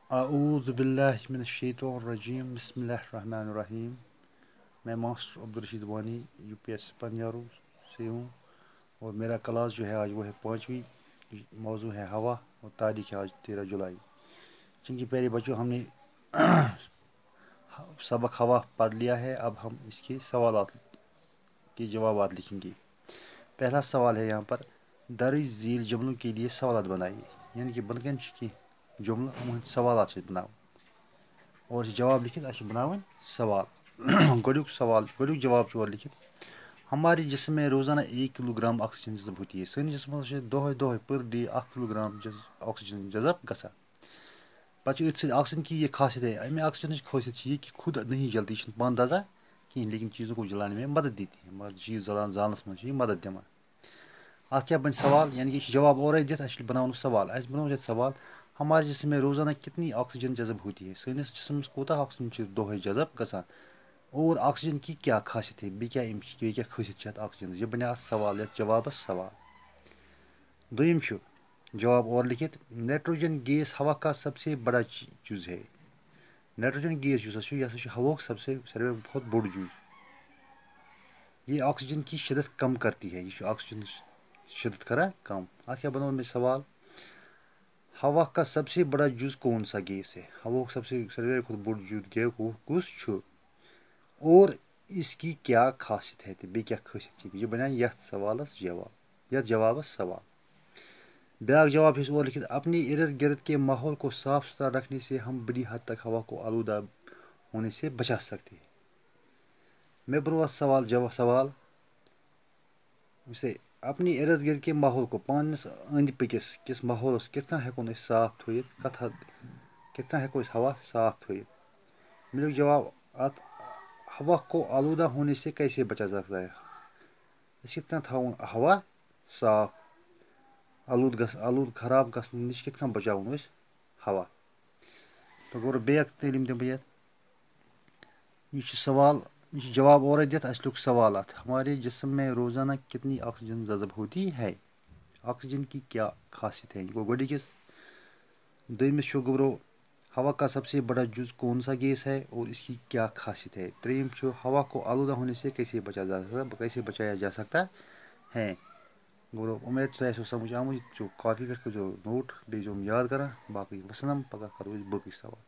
اعوذ باللہ من الشیطان الرجیم بسم اللہ الرحمن الرحیم. میں ماسٹر عبدالرشید وانی یو پی ایس پنجارو سے ہوں، اور میرا کلاس جو ہے آج وہ ہے 5ویں. موضوع ہے ہوا اور تاریخ ہے آج 13 جولائی. چونکہ پہلے بچوں ہم نے سبق ہوا پڑھ لیا ہے، اب ہم اس کے سوالات کے جوابات لکھیں گے. پہلا سوال ہے یہاں پر: درج ذیل جملوں کے لیے سوالات بنائیے. یعنی کہ بلکہ کی جملہ ہم سوالات سے بناؤ اور جواب لکھت اچھا بناون سوال. گۄڈنیُک جواب چھُ اور لکھت: ہمارے جسم میں روزانہ 1 کلو گرام آکسیجن جذب ہوتی ہے. سٲنِس جسمس منٛز چھِ دۄہے پٔر ڈے 1 کلوگرام آکسیجن جذب گژھان. پتہٕ چھُ أتھۍ سۭتۍ آکسیجن کی یہ خاصیت ہے. اَمہِ آکسیجنٕچ خٲصیت چھِ یہِ کہِ خود نہیں جلتی، یہِ چھِنہٕ پانہٕ دزان کِہیٖنۍ، لیکن چیٖزوں کو جلانے میں مدد دیتی ہے. مگر چیٖز زالنس منٛز چھِ یہِ مدد دِوان. اَتھ کیٛاہ بنہِ سوال؟ یعنی کہ یہِ چھُ جواب اورَے دِتھ، اَسہِ چھُ بناوُن سوال. اَسہِ بنوو ییٚتہِ سوال: ہمارے جسم میں روزانہ کتنی آکسیجن جذب ہوتی ہے. سٲنِس جسمس کوٗتاہ آکسیجن چھُ دۄہے جذب گژھان، اور آکسیجن کی کیا خاصیت ہے، بیٚیہِ کیٛاہ خٲصیت چھِ اَتھ آکسیجنس. یہِ بنے اَتھ سوال، یَتھ جوابس سوال. دوٚیِم چھُ جواب اور لکھت: نائٹروجن گیس ہوا کا سب سے بڑا جز ہے. نائٹروجن گیس یُس ہسا چھُ، یہِ ہسا چھُ ہواہُک ساروی کھۄتہٕ بوٚڑ جز. یہ آکسیجن کی شدت کم کرتی ہے. یہ چھُ آکسیجن شدت کران کم. اتھ کیٛاہ بنوٚو مےٚ سوال: ہوا کا سب سے بڑا جز کون سا گیس ہے. ہواہُک ساروی کھۄتہٕ بوٚڑ جز کُس چھُ، اور اس کی کیا خاصیت ہے، تہٕ بیٚیہِ کیٛاہ خٲصیت چھِ. یہِ بنیٛاو یتھ سوالس جواب، یتھ جوابس سوال. بیٛاکھ جواب چھُ اَسہِ اور لکھت: اپنے ارد گرد کے ماحول کو صاف ستھرا رکھنے سے ہم بڑی حد تک ہوا کو آلودہ ہونے سے بچا سکتے ہیں. مےٚ بنوو اَتھ سوال ویسے اپنے ارد گرد کے ماحول کو، پانس أنٛدۍ پٔکِس کِس ماحولس کِتھ کٔنۍ ہٮ۪کون أسۍ صاف تھٲیِتھ، کِتھ کٔنۍ ہٮ۪کو أسۍ ہوا صاف تھٲیِتھ. مےٚ لیوٚکھ جواب اتھ: ہوا کو آلودہ ہونے سے کیسے بچا سکتا ہے. أسۍ کِتھ کٔنۍ تھاوون ہوا صاف، آلود خراب گژھنہٕ نِش کِتھ کٔنۍ بچاوون أسۍ ہوا. تہٕ گوٚو بیٚیہِ اکھ تعلیٖم دِمہٕ بہٕ یتھ. یہ چھُ سوال، یہ چھُ جواب اورَے دِتھ، اَسہِ لیوٚکھ سوال اتھ: ہمارے جسم میں روزانہ کتنی آکسیجن جذب ہوتی ہے. آکسیجن کی کیا خاصیت ہے. یہ گوٚو گۄڈنِکِس. دوٚیمِس چھُ گوٚبرو: ہوا کا سب سے بڑا جز کون سا گیس ہے اور اس کی کیا خاصیت ہے. ترٛیٚیِم چھُ: ہوا کو آلودہ ہونے سے کیسے بچایا جا سکتا ہے. گوٚو اُمید تۄہہِ آسیو سمجھ آمُت. یہِ کاپی پٮ۪ٹھ کٔرۍزیو نوٹ، بیٚیہِ ٲسۍزیو یاد کران. باقٕے وسلام. پگاہ کرو أسۍ باقٕے سوال.